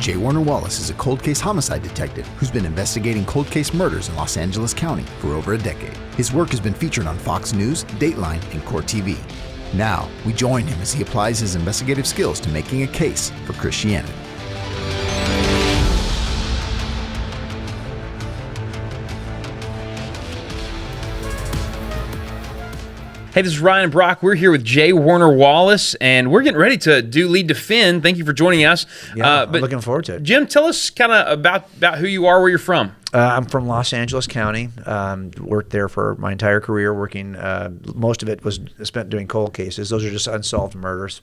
J. Warner Wallace is a cold case homicide detective who's been investigating cold case murders in Los Angeles County for over a decade. His work has been featured on Fox News, Dateline, and Court TV. Now, we join him as he applies his investigative skills to making a case for Christianity. Hey, this is Ryan Brock. We're here with J. Warner Wallace, and we're getting ready to do Lead Defend. Thank you for joining us. Yeah, I'm looking forward to it. Jim, tell us kind of about who you are, where you're from. I'm from Los Angeles County. Worked there for my entire career, working. Most of it was spent doing cold cases. Those are just unsolved murders.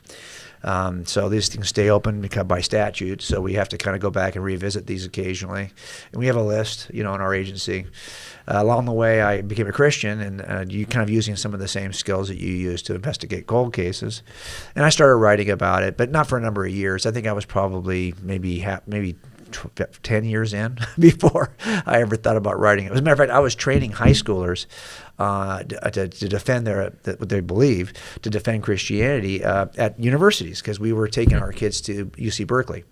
So these things stay open because by statute, so we have to kind of go back and revisit these occasionally. And we have a list, in our agency. Along the way, I became a Christian, and you kind of using some of the same skills that you use to investigate cold cases. And I started writing about it, but not for a number of years. I think I was probably maybe 10 years in before I ever thought about writing it. As a matter of fact, I was training high schoolers to defend what they believe, to defend Christianity at universities, because we were taking our kids to UC Berkeley.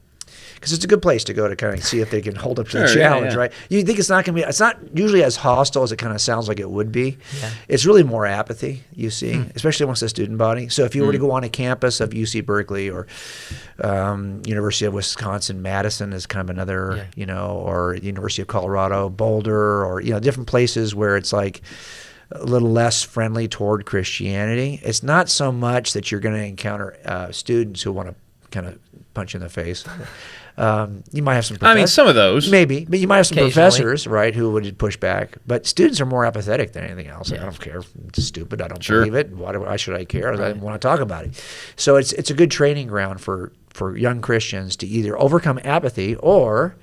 Because it's a good place to go to kind of see if they can hold up to the challenge, right? You think it's not usually as hostile as it kind of sounds like it would be. Yeah. It's really more apathy, you see, especially amongst the student body. So if you were to go on a campus of UC Berkeley or University of Wisconsin-Madison is kind of another, or University of Colorado, Boulder, or, different places where it's like a little less friendly toward Christianity. It's not so much that you're going to encounter students who want to kind of punch you in the face. You might have some professors. I mean, some of those. Maybe, but you might have some professors, right, who would push back. But students are more apathetic than anything else. Yeah. I don't care. It's stupid. I don't believe it. Why should I care? Right. I want to talk about it. So it's a good training ground for young Christians to either overcome apathy or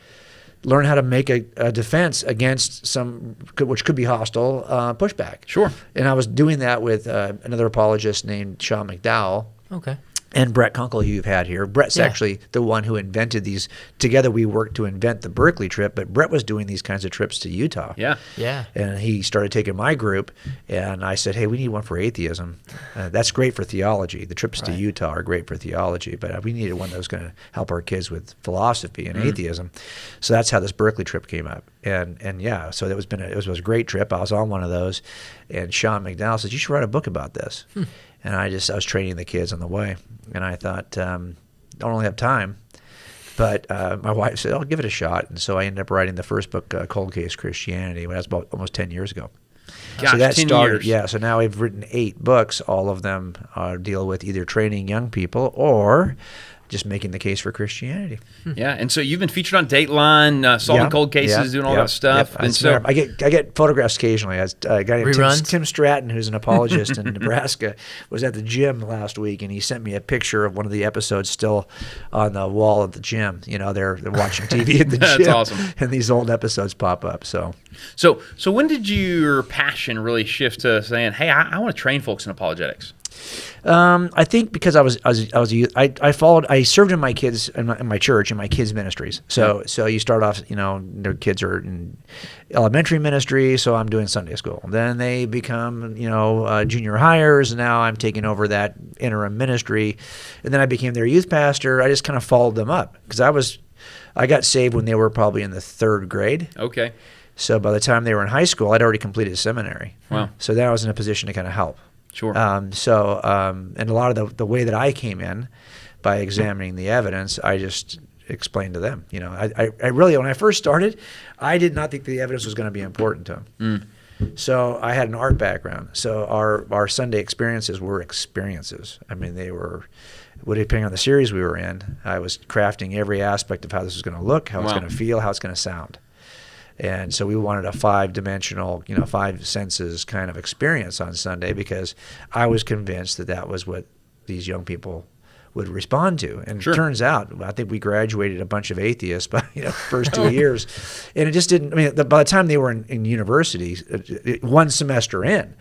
learn how to make a defense against some, which could be hostile, pushback. Sure. And I was doing that with another apologist named Sean McDowell. Okay. And Brett Kunkel, who you've had here. Brett's actually the one who invented these. Together we worked to invent the Berkeley trip, but Brett was doing these kinds of trips to Utah. Yeah. And he started taking my group, and I said, hey, we need one for atheism. That's great for theology. The trips to Utah are great for theology, but we needed one that was going to help our kids with philosophy and atheism. So that's how this Berkeley trip came up. And so it was a great trip. I was on one of those, and Sean McDowell said, you should write a book about this. And I was training the kids on the way, and I thought, don't really have time. But my wife said, I'll give it a shot. And so I ended up writing the first book, Cold Case Christianity, when that was about almost 10 years ago. Gosh, so that 10 started, years. yeah. So now we've written 8 books. All of them deal with either training young people or just making the case for Christianity. Yeah, and so you've been featured on Dateline, solving cold cases, doing all that stuff. And so I get photographs occasionally. A guy named Tim Stratton, who's an apologist in Nebraska, was at the gym last week, and he sent me a picture of one of the episodes still on the wall at the gym. They're watching TV at the gym. That's awesome. And these old episodes pop up. So when did your passion really shift to saying, "Hey, I want to train folks in apologetics"? I think because I served in my kids in my church, in my kids ministries. So you start off, their kids are in elementary ministry, so I'm doing Sunday school. Then they become, junior hires, and now I'm taking over that interim ministry. And then I became their youth pastor. I just kind of followed them up because I got saved when they were probably in the 3rd grade. Okay. So by the time they were in high school, I'd already completed seminary. Wow. So then I was in a position to kind of help. Sure. And a lot of the way that I came in by examining the evidence, I just explained to them. I really, when I first started, I did not think the evidence was going to be important to them. So I had an art background. So our Sunday experiences were experiences. I mean, they were, depending on the series we were in, I was crafting every aspect of how this was going to look, how it's going to feel, how it's going to sound. And so we wanted a 5-dimensional, 5 senses kind of experience on Sunday because I was convinced that was what these young people would respond to. And It turns out, I think we graduated a bunch of atheists by the first 2 years. And it just didn't, by the time they were in university, 1 semester in,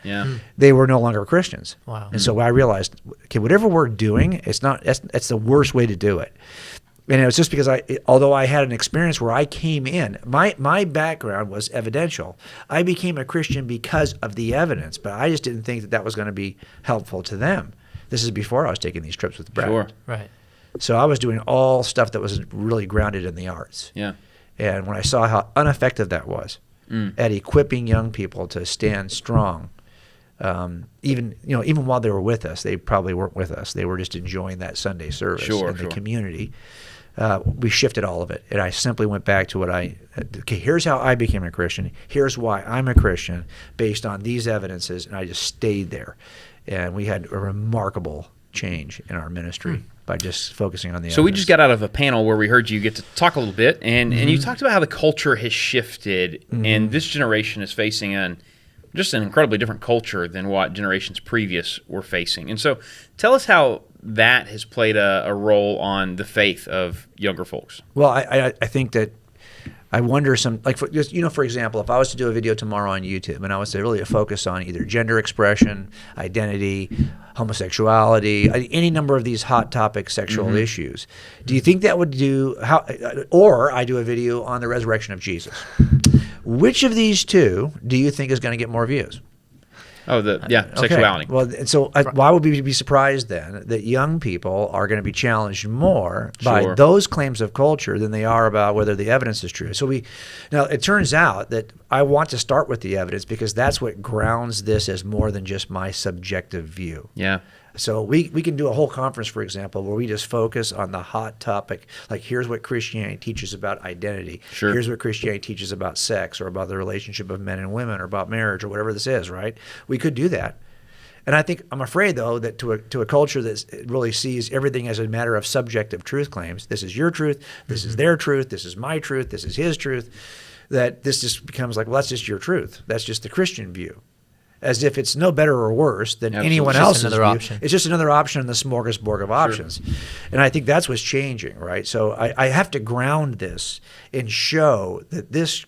they were no longer Christians. Wow. And so I realized, okay, whatever we're doing, that's the worst way to do it. And it was just because although I had an experience where I came in, my background was evidential. I became a Christian because of the evidence, but I just didn't think that was going to be helpful to them. This is before I was taking these trips with Brett. Sure. Right. So I was doing all stuff that was really grounded in the arts. Yeah. And when I saw how ineffective that was at equipping young people to stand strong, even while they were with us, they probably weren't with us. They were just enjoying that Sunday service the community. We shifted all of it, and I simply went back to here's how I became a Christian. Here's why I'm a Christian based on these evidences, and I just stayed there. And we had a remarkable change in our ministry by just focusing on the So evidence. we just got out of a panel where we heard you get to talk a little bit, and you talked about how the culture has shifted, and this generation is facing just an incredibly different culture than what generations previous were facing. And so tell us how that has played a role on the faith of younger folks. Well, I think that I wonder for example, if I was to do a video tomorrow on YouTube and I was to really focus on either gender expression, identity, homosexuality, any number of these hot topic sexual issues, do you think that would or I do a video on the resurrection of Jesus? Which of these two do you think is going to get more views? Oh, sexuality. Okay. Well, so why would we be surprised then that young people are going to be challenged more by those claims of culture than they are about whether the evidence is true? So now it turns out that I want to start with the evidence because that's what grounds this as more than just my subjective view. Yeah. So we can do a whole conference, for example, where we just focus on the hot topic, like here's what Christianity teaches about identity. Sure. Here's what Christianity teaches about sex or about the relationship of men and women or about marriage or whatever this is, right? We could do that. And I'm afraid, though, that to a culture that really sees everything as a matter of subjective truth claims, this is your truth, this is their truth, this is my truth, this is his truth, that this just becomes like, well, that's just your truth. That's just the Christian view. As if it's no better or worse than anyone else's view. Option. It's just another option in the smorgasbord of options. And I think that's what's changing, right? So I have to ground this and show that this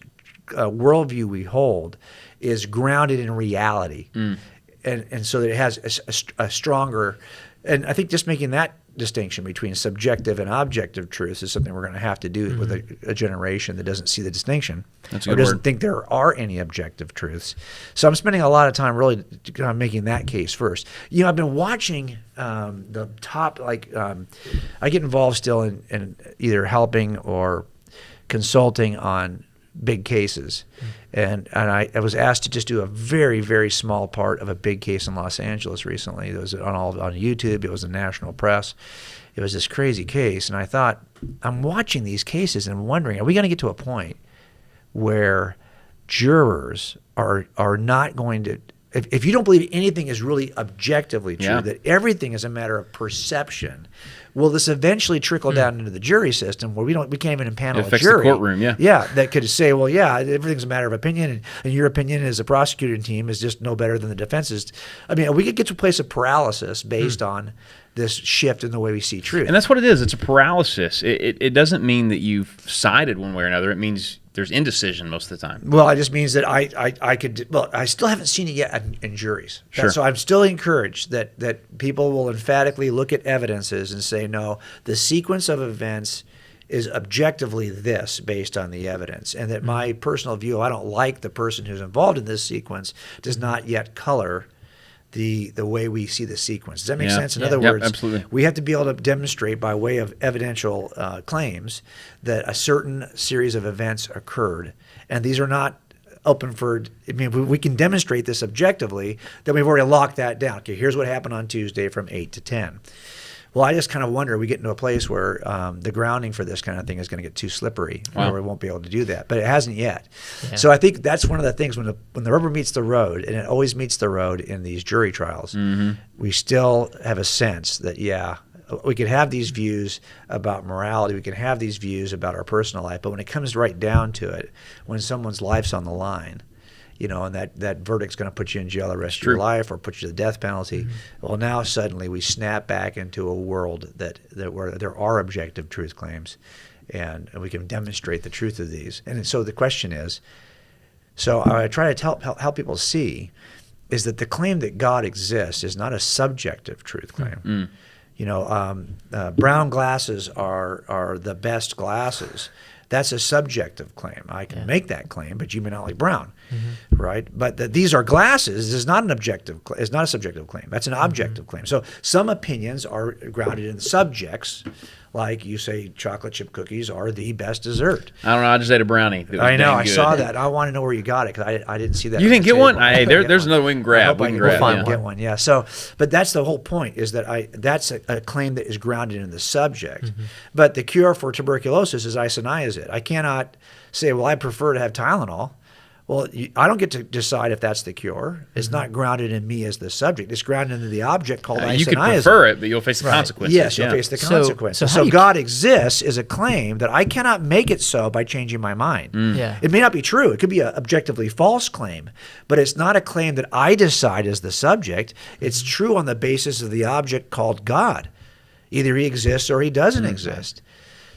worldview we hold is grounded in reality. And so that it has a stronger – and I think just making that distinction between subjective and objective truths is something we're going to have to do with a generation that doesn't see the distinction or doesn't think there are any objective truths. So I'm spending a lot of time really kind of making that case first. I've been watching the top I get involved still in either helping or consulting on big cases. And I was asked to just do a very, very small part of a big case in Los Angeles recently. It was on YouTube. It was in national press. It was this crazy case. And I thought, I'm watching these cases and wondering, are we going to get to a point where jurors are not going to, if you don't believe anything is really objectively true, that everything is a matter of perception, will this eventually trickle down into the jury system where we can't even impanel a jury? The courtroom, that could say, well, everything's a matter of opinion, and your opinion as a prosecuting team is just no better than the defense's. I mean, we could get to a place of paralysis based on this shift in the way we see truth. And that's what it is. It's a paralysis. It doesn't mean that you've sided one way or another. It means there's indecision most of the time. Well, it just means that I still haven't seen it yet in juries. Sure. So I'm still encouraged that people will emphatically look at evidences and say, no, the sequence of events is objectively this based on the evidence, and that my personal view, I don't like the person who's involved in this sequence, does not yet color the way we see the sequence. Does that make sense? In other words, absolutely. We have to be able to demonstrate by way of evidential claims that a certain series of events occurred, and these are not open for. I mean, we can demonstrate this objectively. Then we've already locked that down. Okay, here's what happened on Tuesday from 8 to 10. Well, I just kind of wonder, we get into a place where the grounding for this kind of thing is going to get too slippery, where we won't be able to do that. But it hasn't yet. Yeah. So I think that's one of the things when the rubber meets the road, and it always meets the road in these jury trials, we still have a sense that, we can have these views about morality, we can have these views about our personal life, but when it comes right down to it, when someone's life's on the line, and that verdict's going to put you in jail the rest of your life or put you to the death penalty. Well, now suddenly we snap back into a world that where there are objective truth claims, and we can demonstrate the truth of these. And so the question is, so I try to help people see, is that the claim that God exists is not a subjective truth claim. Brown glasses are the best glasses. That's a subjective claim. I can make that claim, but you may not like brown, right? But these are glasses is not an objective. It's not a subjective claim. That's an objective claim. So some opinions are grounded in subjects, like you say, chocolate chip cookies are the best dessert. I don't know. I just ate a brownie. That was I know. dang I good. saw that. I want to know where you got it because I didn't see that. You on didn't the get one? table. Hey, there's another we can grab. I We can hope I grab. can get one. Yeah. So, but that's the whole point is that that's a claim that is grounded in the subject. But the cure for tuberculosis is isoniazid. I cannot say, well, I prefer to have Tylenol. Well, I don't get to decide if that's the cure. It's not grounded in me as the subject. It's grounded in the object called isoniazid. You could prefer it, but you'll face the consequences. Yes, you'll face the consequences. So God exists is a claim that I cannot make it so by changing my mind. Yeah. It may not be true. It could be an objectively false claim, but it's not a claim that I decide as the subject. It's true on the basis of the object called God. Either he exists or he doesn't exist.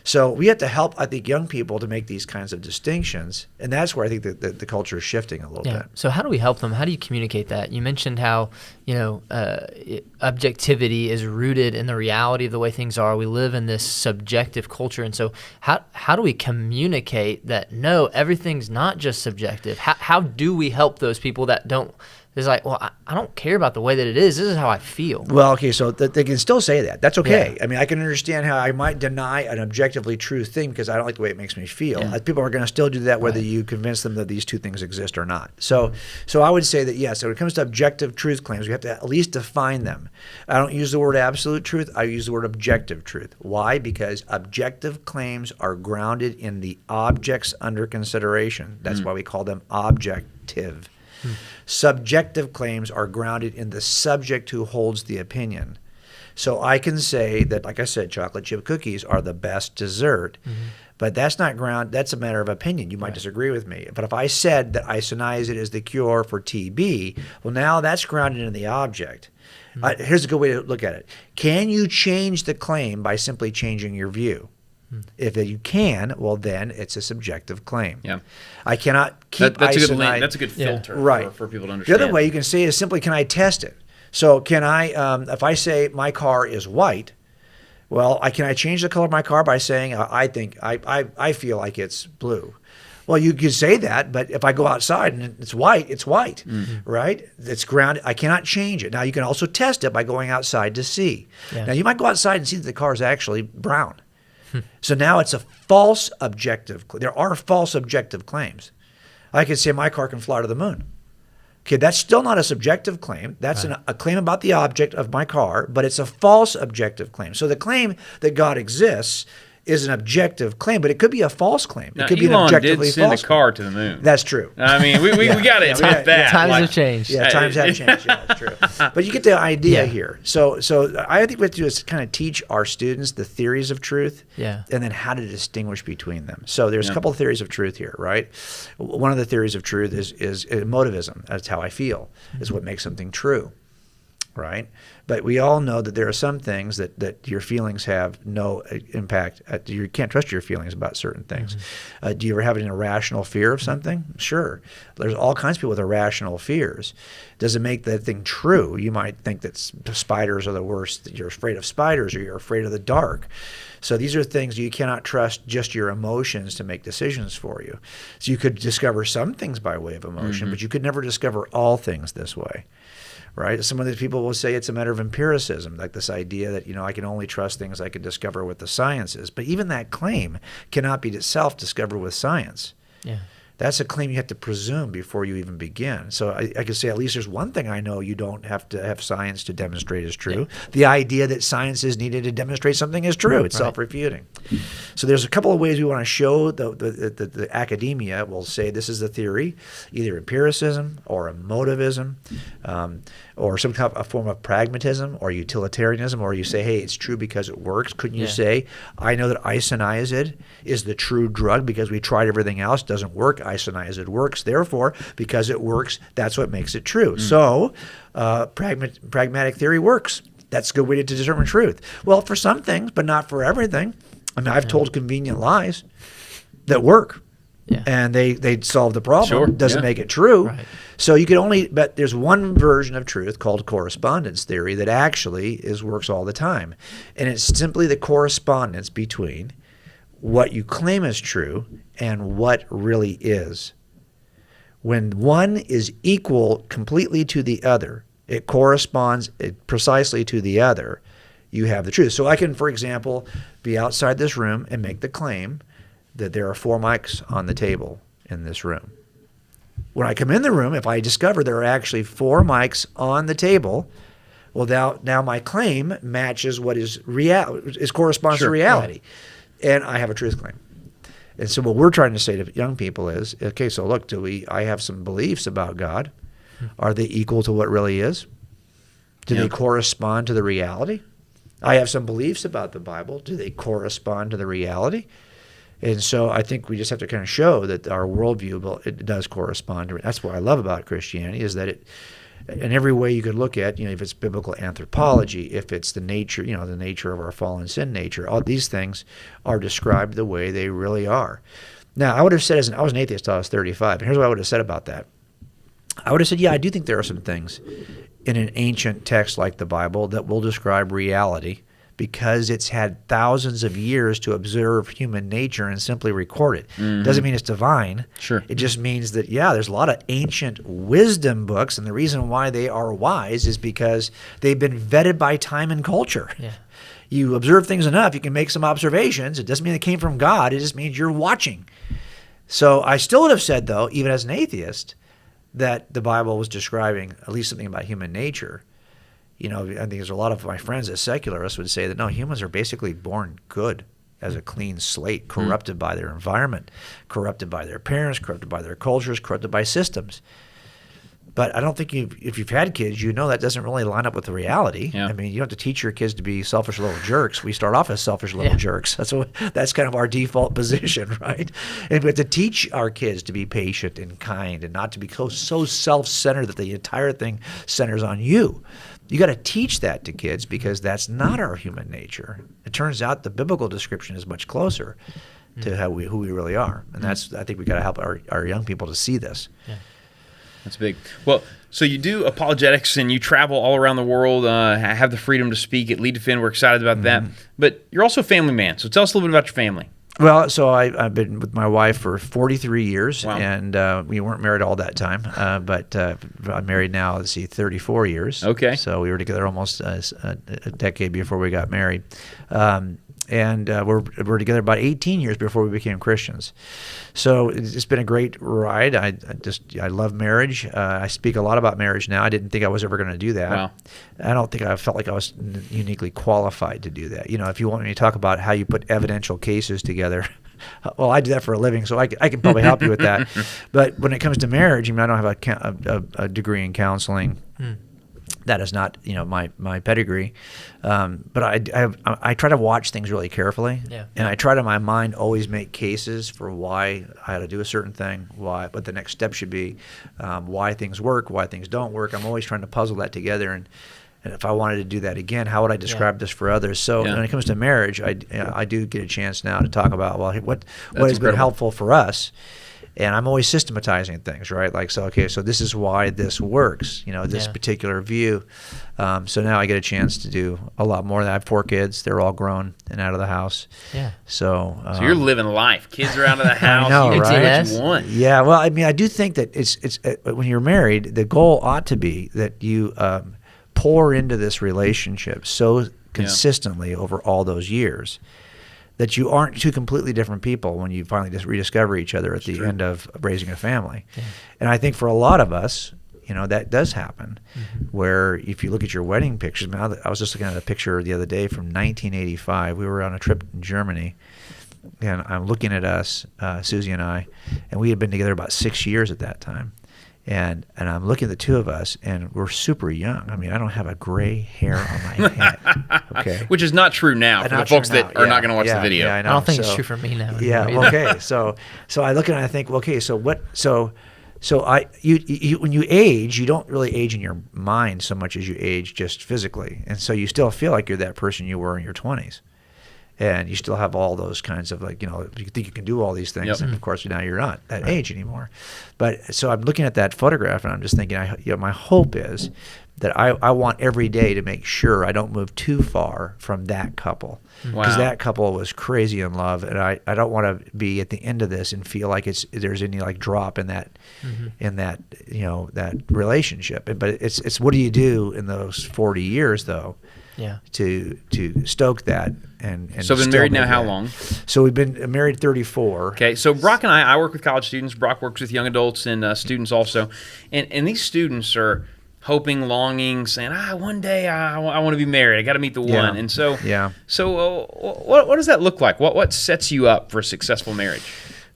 So we have to help, I think, young people to make these kinds of distinctions, and that's where I think that the culture is shifting a little bit. So how do we help them? How do you communicate that? You mentioned how objectivity is rooted in the reality of the way things are. We live in this subjective culture, and so how do we communicate that? No, everything's not just subjective. How do we help those people that don't? It's like, well, I don't care about the way that it is. This is how I feel. Well, okay, so they can still say that. That's okay. Yeah. I mean, I can understand how I might deny an objectively true thing because I don't like the way it makes me feel. Yeah. People are going to still do that whether you convince them that these two things exist or not. So I would say that, yes, when it comes to objective truth claims, we have to at least define them. I don't use the word absolute truth. I use the word objective truth. Why? Because objective claims are grounded in the objects under consideration. That's why we call them objective. Subjective claims are grounded in the subject who holds the opinion. So I can say that, like I said, chocolate chip cookies are the best dessert, but that's not that's a matter of opinion. You might disagree with me. But if I said that isoniazid is the cure for TB, well, now that's grounded in the object. Here's a good way to look at it. Can you change the claim by simply changing your view? If you can, well, then it's a subjective claim. Yeah. I cannot keep that's isoniazid. That's a good filter for people to The understand. other way you can say is simply, can I test it? So can I, if I say my car is white, well, can I change the color of my car by saying I feel like it's blue? Well, you could say that, but if I go outside and it's white, right? It's grounded. I cannot change it. Now, you can also test it by going outside to see. Yeah. Now, you might go outside and see that the car is actually brown. So now it's a false objective. There are false objective claims. I could say my car can fly to the moon. Okay, that's still not a subjective claim. That's a claim about the object of my car, but it's a false objective claim. So the claim that God exists is an objective claim, but it could be a false claim. Now, It could be an Elon objectively did send false a car to the moon. That's true. I mean, we got to admit that. Times have changed. Yeah, times have changed. Yeah, that's true. But you get the idea here. So I think what we have to do is kind of teach our students the theories of truth, Yeah. and then how to distinguish between them. So there's a couple of theories of truth here, right? One of the theories of truth is emotivism. That's how I feel. Is what makes something true, right? But we all know that there are some things that your feelings have no impact. You can't trust your feelings about certain things. Do you ever have an irrational fear of something? Sure. There's all kinds of people with irrational fears. Does it make that thing true? You might think that spiders are the worst, that you're afraid of spiders or you're afraid of the dark. So these are things you cannot trust just your emotions to make decisions for you. So you could discover some things by way of emotion, but you could never discover all things this way. Right? Some of these people will say it's a matter of empiricism, like this idea that, I can only trust things I can discover with the sciences. But even that claim cannot be itself discovered with science. Yeah. That's a claim you have to presume before you even begin. So I could say at least there's one thing I know you don't have to have science to demonstrate is true. Yeah. The idea that science is needed to demonstrate something is true. It's self-refuting. So there's a couple of ways we want to show the academia will say this is the theory, either empiricism or emotivism, or some kind of a form of pragmatism or utilitarianism, or you say, hey, it's true because it works. Couldn't you say, I know that isoniazid is the true drug because we tried everything else, doesn't work. Isoniazid works. Therefore, because it works, that's what makes it true. So pragmatic theory works. That's a good way to determine truth. Well, for some things, but not for everything. I mean, I've told convenient lies that work. Yeah. And they solve the problem. Sure. Doesn't make it true. Right. So you can only, but there's one version of truth called correspondence theory that actually works all the time. And it's simply the correspondence between what you claim is true and what really is. When one is equal completely to the other, it corresponds precisely to the other, you have the truth. So I can, for example, be outside this room and make the claim that there are 4 mics on the table in this room. When I come in the room, if I discover there are actually 4 mics on the table, well, now my claim matches what is corresponds to reality, and I have a truth claim. And so what we're trying to say to young people is, okay, so look, I have some beliefs about God. Are they equal to what really is? Do they correspond to the reality? I have some beliefs about the Bible. Do they correspond to the reality? And so I think we just have to kind of show that our worldview, it does correspond to it. That's what I love about Christianity, is that it, in every way you could look at, if it's biblical anthropology, if it's the nature, the nature of our fallen sin nature, all these things are described the way they really are. Now, I would have said, I was an atheist until I was 35, and here's what I would have said about that. I would have said, I do think there are some things in an ancient text like the Bible that will describe reality, because it's had thousands of years to observe human nature and simply record it. Mm-hmm. Doesn't mean it's divine. Sure. It just means that, there's a lot of ancient wisdom books, and the reason why they are wise is because they've been vetted by time and culture. Yeah. You observe things enough, you can make some observations. It doesn't mean they came from God. It just means you're watching. So I still would have said, though, even as an atheist, that the Bible was describing at least something about human nature. I think there's a lot of my friends as secularists would say that, no, humans are basically born good as a clean slate, corrupted by their environment, corrupted by their parents, corrupted by their cultures, corrupted by systems. But I don't think if you've had kids, that doesn't really line up with the reality. Yeah. I mean, you don't have to teach your kids to be selfish little jerks. We start off as selfish little jerks. That's kind of our default position, right? And we have to teach our kids to be patient and kind and not to be so self-centered that the entire thing centers on you. You got to teach that to kids, because that's not our human nature. It turns out the biblical description is much closer to who we really are, and I think we got to help our young people to see this. Yeah. That's big. Well, so you do apologetics and you travel all around the world, have the freedom to speak at Lead Defend. We're excited about that. But you're also a family man. So tell us a little bit about your family. Well, so I've been with my wife for 43 years, wow. And we weren't married all that time. But I'm married now, 34 years. Okay. So we were together almost a decade before we got married. And we're together about 18 years before we became Christians. So it's been a great ride. I love marriage. I speak a lot about marriage now. I didn't think I was ever going to do that. Wow. I don't think I felt like I was uniquely qualified to do that. If you want me to talk about how you put evidential cases together, well, I do that for a living, so I can probably help you with that. But when it comes to marriage, I don't have a degree in counseling. That is not, my pedigree, but I try to watch things really carefully, and I try to, in my mind, always make cases for why I ought to do a certain thing, what the next step should be, why things work, why things don't work. I'm always trying to puzzle that together, and if I wanted to do that again, how would I describe this for others? So when it comes to marriage, I do get a chance now to talk about what has been helpful for us. And I'm always systematizing things, right? Like, so this is why this works, this particular view. So now I get a chance to do a lot more. I have 4 kids. They're all grown and out of the house. Yeah. So you're living life. Kids are out of the house. I know, you right? What you want. Yeah. Well, I do think that it's when you're married, the goal ought to be that you pour into this relationship so consistently over all those years that you aren't two completely different people when you finally just rediscover each other at the end of raising a family. Yeah. And I think for a lot of us, that does happen, where if you look at your wedding pictures, I was just looking at a picture the other day from 1985. We were on a trip in Germany, and I'm looking at us, Susie and I, and we had been together about 6 years at that time. And I'm looking at the two of us, and we're super young. I don't have a gray hair on my head. Okay, which is not true now for the folks that are not going to watch the video. Yeah, I don't think it's true for me now. Yeah. Okay. So I look at it and I think, okay, so what? So you when you age, you don't really age in your mind so much as you age just physically, and so you still feel like you're that person you were in your 20s. And you still have all those kinds of you think you can do all these things, and of course now you're not that age anymore. But so I'm looking at that photograph, and I'm just thinking, my hope is that I want every day to make sure I don't move too far from that couple. Because that couple was crazy in love, and I don't want to be at the end of this and feel like there's any like drop in that that relationship. But it's what do you do in those 40 years though? Yeah. To stoke that and so been married now how long? So we've been married 34. Okay, so Brock and I work with college students. Brock works with young adults and students also, and these students are hoping, longing, saying, one day I want to be married. I got to meet the one. And so, what does that look like? What sets you up for a successful marriage?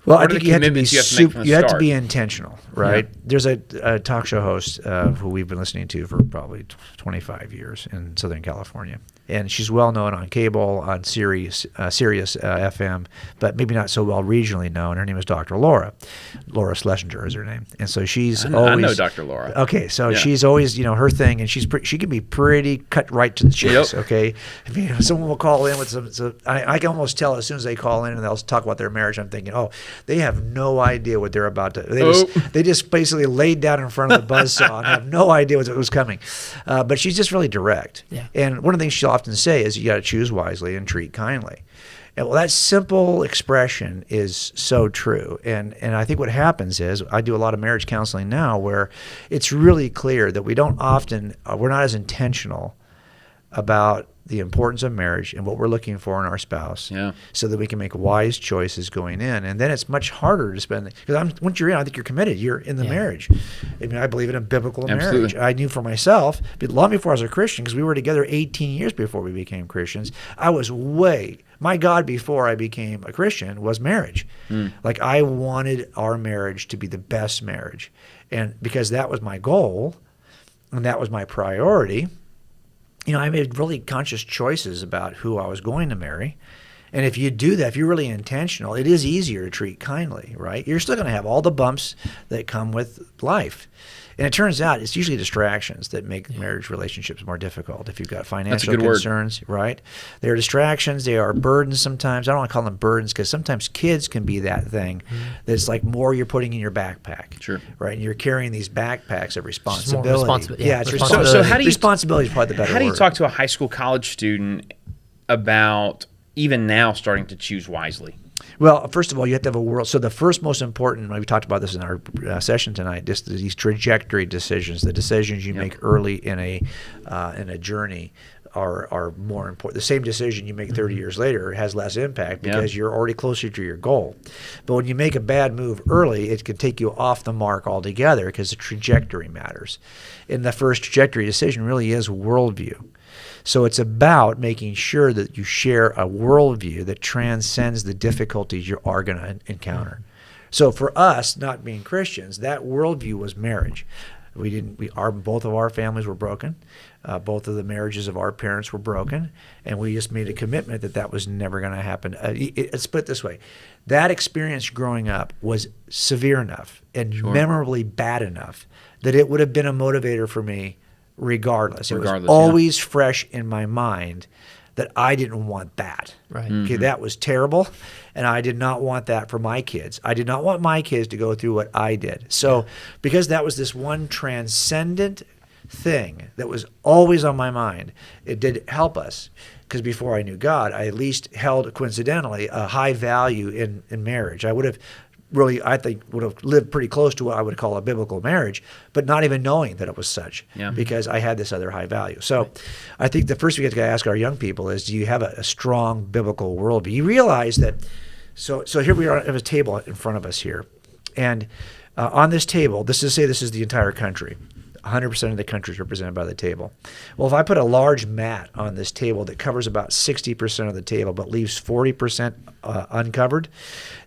Well, I think you have to be intentional, right? Yeah. There's a talk show host who we've been listening to for probably 25 years in Southern California. And she's well known on cable, on Sirius FM, but maybe not so well regionally known. Her name is Dr. Laura. Laura Schlesinger is her name. And so she's always... I know Dr. Laura. Okay, so she's always, her thing, and she can be pretty cut right to the chase, okay? I mean, someone will call in with I can almost tell as soon as they call in and they'll talk about their marriage, I'm thinking, they have no idea what they're about to... They just basically laid down in front of the buzzsaw and have no idea what was coming. But she's just really direct. Yeah. And one of the things she'll often say is you got to choose wisely and treat kindly. And that simple expression is so true. And I think what happens is I do a lot of marriage counseling now where it's really clear that we're not as intentional about the importance of marriage and what we're looking for in our spouse, so that we can make wise choices going in. And then it's much harder to spend, because once you're in, I think you're committed. You're in the marriage. I mean, I believe in a biblical marriage. I knew for myself, but long before I was a Christian, because we were together 18 years before we became Christians, my God before I became a Christian was marriage. Like I wanted our marriage to be the best marriage. And because that was my goal and that was my priority, I made really conscious choices about who I was going to marry. And if you do that, if you're really intentional, it is easier to treat kindly, right? You're still going to have all the bumps that come with life. And it turns out it's usually distractions that make marriage relationships more difficult. If you've got financial concerns, right? They're distractions. They are burdens sometimes. I don't want to call them burdens because sometimes kids can be that thing that's like more you're putting in your backpack. Sure. Right? And you're carrying these backpacks of responsibility. It's responsibility. So how do you, responsibility is probably the better word. How do you talk to a high school, college student about even now starting to choose wisely? Well, first of all, you have to have a world. So the first most important, we talked about this in our session tonight, just these trajectory decisions, the decisions you make early in a journey are more important. The same decision you make 30 years later has less impact because you're already closer to your goal. But when you make a bad move early, it can take you off the mark altogether because the trajectory matters. And the first trajectory decision really is worldview. So it's about making sure that you share a worldview that transcends the difficulties you are going to encounter. So for us, not being Christians, that worldview was marriage. Both of our families were broken. Both of the marriages of our parents were broken, and we just made a commitment that was never going to happen. Let's put it this way: that experience growing up was severe enough and memorably bad enough that it would have been a motivator for me. Regardless, it was always fresh in my mind that I didn't want that. Right. Okay, that was terrible, and I did not want that for my kids. I did not want my kids to go through what I did. So because that was this one transcendent thing that was always on my mind, it did help us. Because before I knew God, I at least held, coincidentally, a high value in marriage. I would have I think would have lived pretty close to what I would call a biblical marriage, but not even knowing that it was such, because I had this other high value. So I think the first we have to ask our young people is, do you have a strong biblical worldview? You realize that, so here we are at a table in front of us here, and on this table, this is the entire country. 100% of the country is represented by the table. Well, if I put a large mat on this table that covers about 60% of the table but leaves 40% uncovered,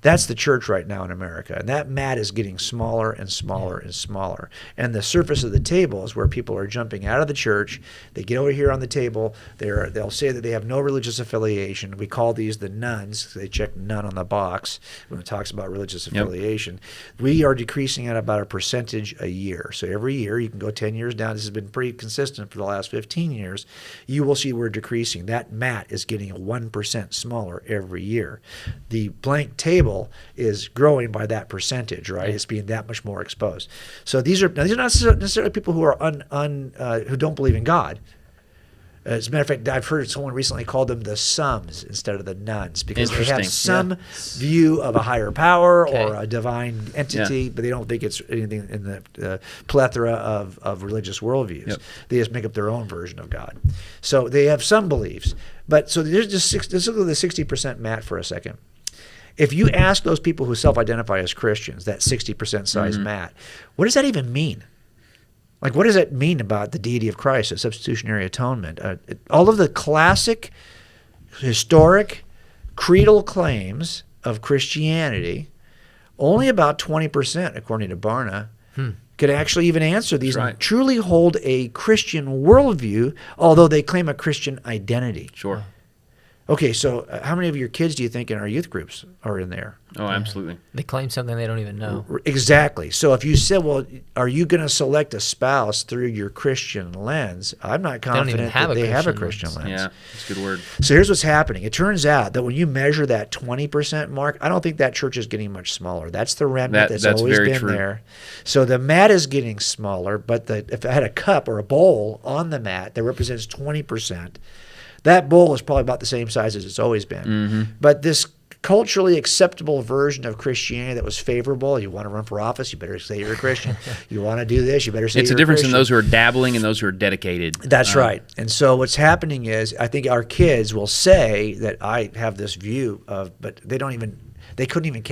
that's the church right now in America. And that mat is getting smaller and smaller and smaller. And the surface of the table is where people are jumping out of the church. They get over here on the table. They'll say that they have no religious affiliation. We call these the nuns. They check none on the box when it talks about religious affiliation. We are decreasing at about a percentage a year. So every year you can go go 10 years down, this has been pretty consistent for the last 15 years, you will see we're decreasing. That mat is getting 1% smaller every year. The blank table is growing by that percentage, right? It's being that much more exposed. So these are not necessarily people who are who don't believe in God. As a matter of fact, I've heard someone recently called them the sums instead of the nuns because they have some view of a higher power or a divine entity, but they don't think it's anything in the plethora of religious worldviews. Yep. They just make up their own version of God. So they have some beliefs. But so there's just let's look at the 60% mat for a second. If you ask those people who self-identify as Christians, that 60% size mat, what does that even mean? Like, what does that mean about the deity of Christ, a substitutionary atonement? All of the classic, historic, creedal claims of Christianity, only about 20%, according to Barna, could actually even answer these and truly hold a Christian worldview, although they claim a Christian identity. Sure. Okay, so how many of your kids do you think in our youth groups are in there? Oh, absolutely. They claim something they don't even know. Exactly. So if you said, well, are you going to select a spouse through your Christian lens? I'm not confident that they have a Christian lens. Yeah, that's a good word. So here's what's happening. It turns out that when you measure that 20% mark, I don't think that church is getting much smaller. That's the remnant that's always been there. So the mat is getting smaller, but if I had a cup or a bowl on the mat that represents 20%, that bowl is probably about the same size as it's always been. But this culturally acceptable version of Christianity that was favorable, you want to run for office, you better say you're a Christian. You want to do this, you better say you're a Christian. It's a difference in those who are dabbling and those who are dedicated. That's right. And so what's happening is I think our kids will say that I have this view of, but they couldn't even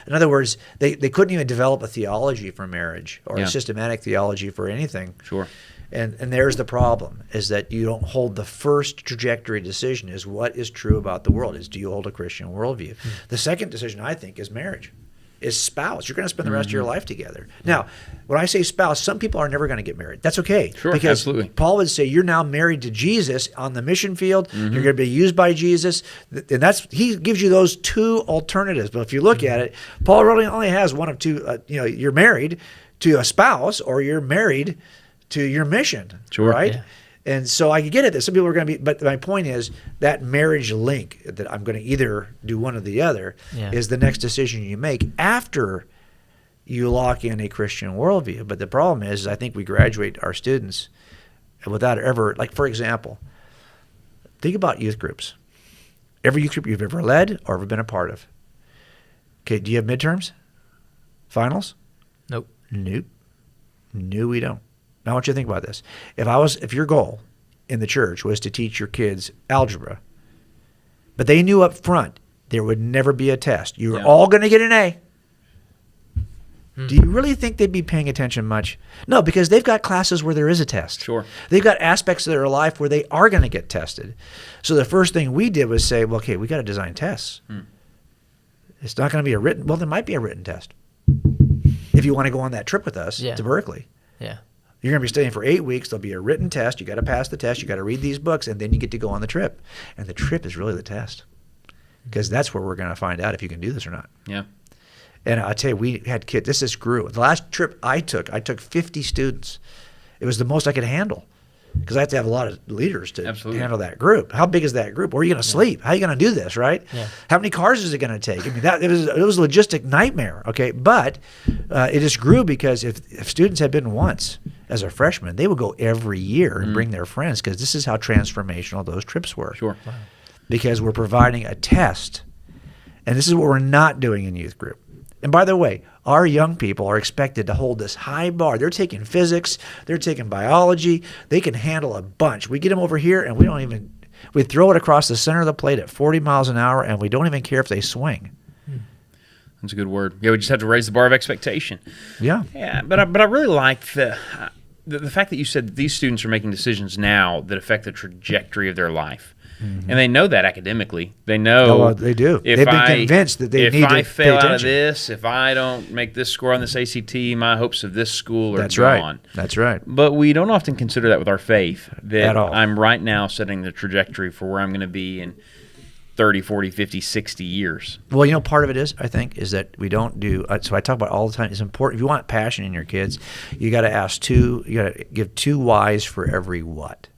in other words, they couldn't even develop a theology for marriage or a systematic theology for anything. Sure. And there's the problem, is that you don't hold the first trajectory decision is what is true about the world, is do you hold a Christian worldview? The second decision, I think, is marriage, is spouse. You're going to spend the rest of your life together. Now, when I say spouse, some people are never going to get married. That's okay. Sure, because absolutely. Paul would say you're now married to Jesus on the mission field. You're going to be used by Jesus. And he gives you those two alternatives. But if you look at it, Paul really only has one of two. You're married to a spouse or you're married to your mission, right? Yeah. And so I get it that some people are going to be, but my point is that marriage link that I'm going to either do one or the other is the next decision you make after you lock in a Christian worldview. But the problem is I think we graduate our students without ever, like for example, think about youth groups. Every youth group you've ever led or ever been a part of. Okay, do you have midterms? Finals? Nope. Nope. No, we don't. Now, I want you to think about this. If your goal in the church was to teach your kids algebra, but they knew up front there would never be a test, you were all going to get an A. Do you really think they'd be paying attention much? No, because they've got classes where there is a test. Sure. They've got aspects of their life where they are going to get tested. So the first thing we did was say, well, okay, we got to design tests. It's not going to be well, there might be a written test if you want to go on that trip with us to Berkeley. Yeah. You're going to be studying for 8 weeks. There'll be a written test. You got to pass the test. You got to read these books, and then you get to go on the trip. And the trip is really the test, because that's where we're going to find out if you can do this or not. Yeah. And I tell you, we had kids. This just grew. The last trip I took 50 students. It was the most I could handle, because I have to have a lot of leaders to handle that group. How big is that group? Where are you going to sleep? How are you going to do this, right? Yeah. How many cars is it going to take? I mean, it was a logistic nightmare, okay? But it just grew because if students had been once as a freshman, they would go every year and bring their friends, because this is how transformational those trips were. Sure. Wow. Because we're providing a test, and this is what we're not doing in youth group. And by the way, our young people are expected to hold this high bar. They're taking physics. They're taking biology. They can handle a bunch. We get them over here, and we throw it across the center of the plate at 40 miles an hour, and we don't even care if they swing. That's a good word. Yeah, we just have to raise the bar of expectation. Yeah. Yeah, but I really like the fact that you said that these students are making decisions now that affect the trajectory of their life. And they know that academically. They know. They do. They've been convinced that they need to pay attention. If I fail out of this, if I don't make this score on this ACT, my hopes of this school are gone. That's right. But we don't often consider that with our faith, that at all. I'm right now setting the trajectory for where I'm going to be. And 30, 40, 50, 60 years. Well, part of it is, I think, is that we don't do. So I talk about all the time. It's important if you want passion in your kids, you got to ask you got to give 2 whys for every what,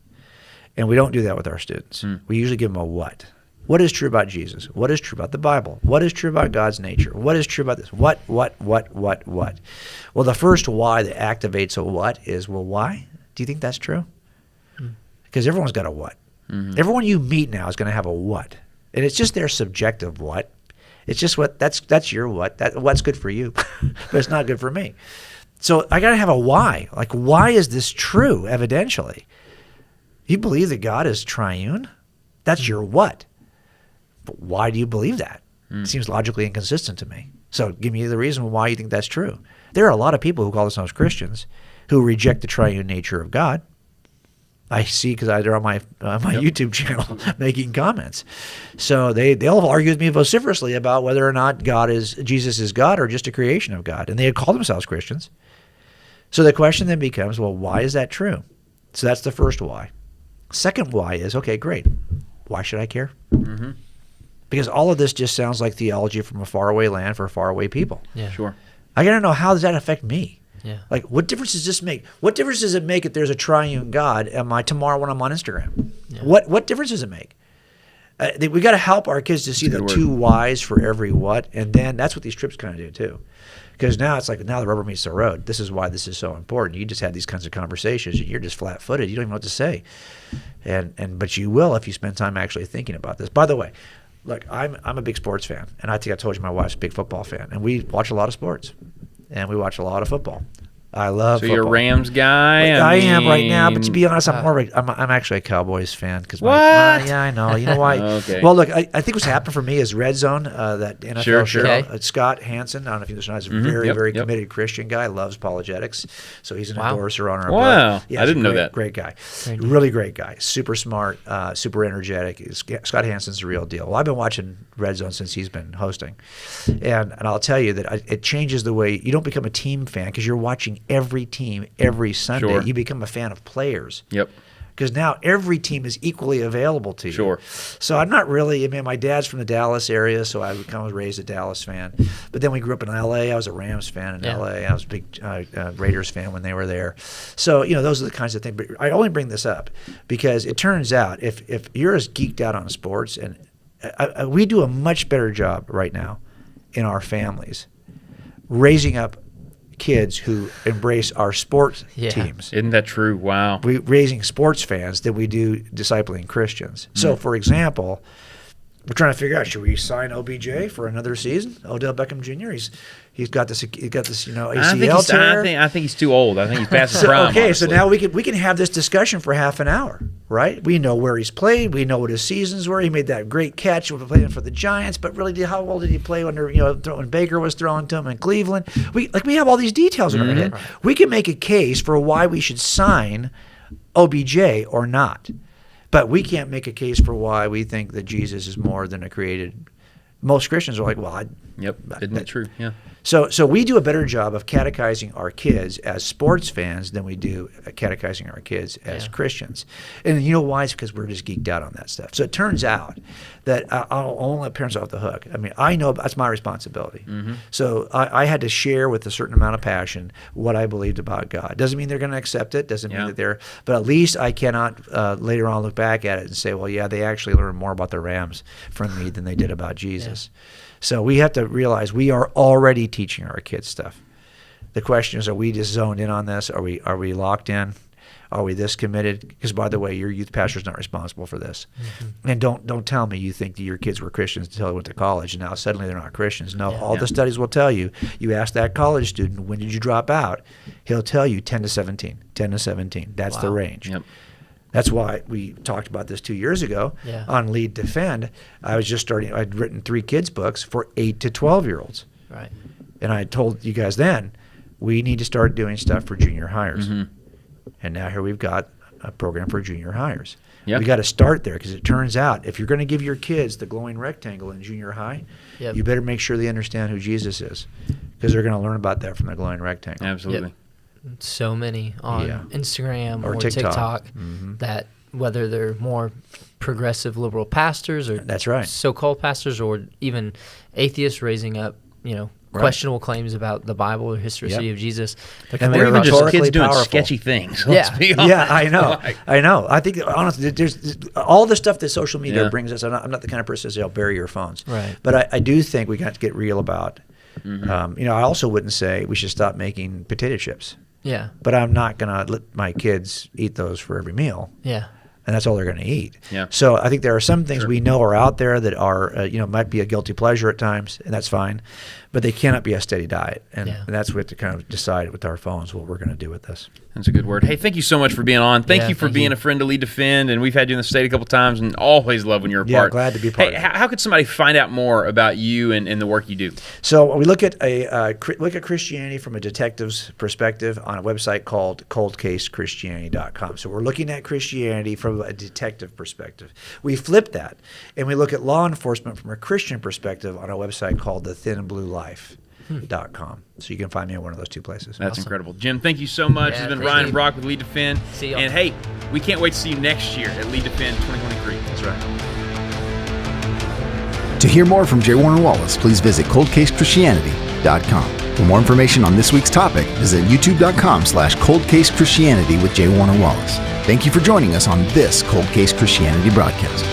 and we don't do that with our students. We usually give them a what. What is true about Jesus? What is true about the Bible? What is true about God's nature? What is true about this? What? Well, the first why that activates a what is, well, why? Do you think that's true? Because everyone's got a what. Everyone you meet now is going to have a what. And it's just their subjective what. It's just that's your what. What's good for you, but it's not good for me. So I got to have a why. Like, why is this true, evidentially? You believe that God is triune? That's your what. But why do you believe that? It seems logically inconsistent to me. So give me the reason why you think that's true. There are a lot of people who call themselves Christians who reject the triune nature of God. I see because they're on my YouTube channel making comments. So they'll argue with me vociferously about whether or not Jesus is God or just a creation of God. And they call themselves Christians. So the question then becomes, well, why is that true? So that's the first why. Second why is, okay, great. Why should I care? Because all of this just sounds like theology from a faraway land for faraway people. Yeah. Sure. I got to know, how does that affect me? Yeah. Like, what difference does this make? What difference does it make if there's a triune God tomorrow when I'm on Instagram? Yeah. What difference does it make? We got to help our kids to see the 2 whys for every what, and then that's what these trips kind of do too. Because now it's like, now the rubber meets the road. This is why this is so important. You just had these kinds of conversations, and you're just flat-footed. You don't even know what to say, but you will if you spend time actually thinking about this. By the way, look, I'm a big sports fan, and I think I told you my wife's a big football fan, and we watch a lot of sports, and we watch a lot a football. I love football. So you're a Rams guy? I am right now, but to be honest, I'm actually a Cowboys fan. Yeah, I know. You know why? Okay. Well, look, I think what's happened for me is Red Zone, that NFL show. Okay. Scott Hansen, I don't know if you listen, he's a very committed Christian guy, loves apologetics, so he's an endorser on our book. Wow, Yeah, I didn't know that. Great guy. Really great guy. Super smart, super energetic. Scott Hansen's the real deal. Well, I've been watching Red Zone since he's been hosting, and I'll tell you that it changes the way you don't become a team fan because you're watching every team every Sunday. Sure. You become a fan of players. Yep. Because now every team is equally available to you. Sure. So I'm not really, my dad's from the Dallas area, so I kind of was raised a Dallas fan. But then we grew up in L.A. I was a Rams fan in L.A. I was a big Raiders fan when they were there. So, those are the kinds of things. But I only bring this up because it turns out if you're as geeked out on sports, and we do a much better job right now in our families raising up kids who embrace our sports teams. Isn't that true? Wow. We raising sports fans than we do discipling Christians. So, for example, we're trying to figure out, should we sign OBJ for another season? Odell Beckham Jr. He's got this ACL tear. I think he's too old. I think he's past his prime. Okay, honestly. so now we can have this discussion for half an hour, right? We know where he's played. We know what his seasons were. He made that great catch when playing for the Giants, but really, how well did he play when Baker was throwing to him in Cleveland? We have all these details in our head. We can make a case for why we should sign OBJ or not, but we can't make a case for why we think that Jesus is more than a created. Most Christians are like, well, isn't that true? Yeah. So we do a better job of catechizing our kids as sports fans than we do catechizing our kids as Christians. And you know why? It's because we're just geeked out on that stuff. So it turns out that I'll let parents off the hook. I know that's my responsibility. So I had to share with a certain amount of passion what I believed about God. Doesn't mean they're going to accept it. Doesn't mean that they're – but at least I cannot later on look back at it and say, well, yeah, they actually learned more about the Rams from me than they did about Jesus. So we have to realize we are already teaching our kids stuff. The question is, are we just zoned in on this? Are we locked in? Are we this committed? Because, by the way, your youth pastor is not responsible for this. And don't tell me you think that your kids were Christians until they went to college and now suddenly they're not Christians. No, all the studies will tell you. You ask that college student, when did you drop out? He'll tell you 10 to 17. 10 to 17. That's the range. Yep. That's why we talked about this 2 years ago on Lead Defend. I was just starting. I'd written 3 kids' books for 8 to 12-year-olds. Right. And I told you guys then, we need to start doing stuff for junior hires. And now here we've got a program for junior hires. Yep. We got to start there because it turns out if you're going to give your kids the glowing rectangle in junior high, you better make sure they understand who Jesus is because they're going to learn about that from the glowing rectangle. Absolutely. So many on Instagram or TikTok that whether they're more progressive liberal pastors or That's right. so-called pastors, or even atheists raising up, questionable claims about the Bible or historicity of Jesus. And Or they're even just rhetorically kids doing powerful. sketchy things. Yeah. Let's be honest. Yeah, I know. Like, I know. I think honestly, there's all the stuff that social media Yeah. brings us. I'm not the kind of person that says, "I'll bury your phones." Right. But I do think we got to get real about. I also wouldn't say we should stop making potato chips, Yeah. but I'm not going to let my kids eat those for every meal. Yeah. And that's all they're going to eat. Yeah. So I think there are some things we know are out there that are, might be a guilty pleasure at times, and that's fine, but they cannot be a steady diet. And, Yeah. and that's what we have to kind of decide with our phones what we're going to do with this. That's a good word. Hey, thank you so much for being on. Thank Yeah, you for thank being you. a friend to Lead Defend, and we've had you in the state a couple times, and always love when you're a Yeah, part. glad to be a part Hey, of it. how could somebody find out more about you and the work you do? So we look at look at Christianity from a detective's perspective on a website called coldcasechristianity.com. So we're looking at Christianity from a detective perspective. We flip that and we look at law enforcement from a Christian perspective on a website called thethinandbluelife.com. So you can find me at one of those two places. That's incredible. Jim, thank you so much. Yeah, It's been appreciate Ryan it. Brock with Lead Defend. See y'all. And hey, we can't wait to see you next year at Lead Defend 2023. That's right. To hear more from J. Warner Wallace, please visit coldcasechristianity.com. For more information on this week's topic, visit youtube.com/coldcasechristianity with J. Warner Wallace. Thank you for joining us on this Cold Case Christianity broadcast.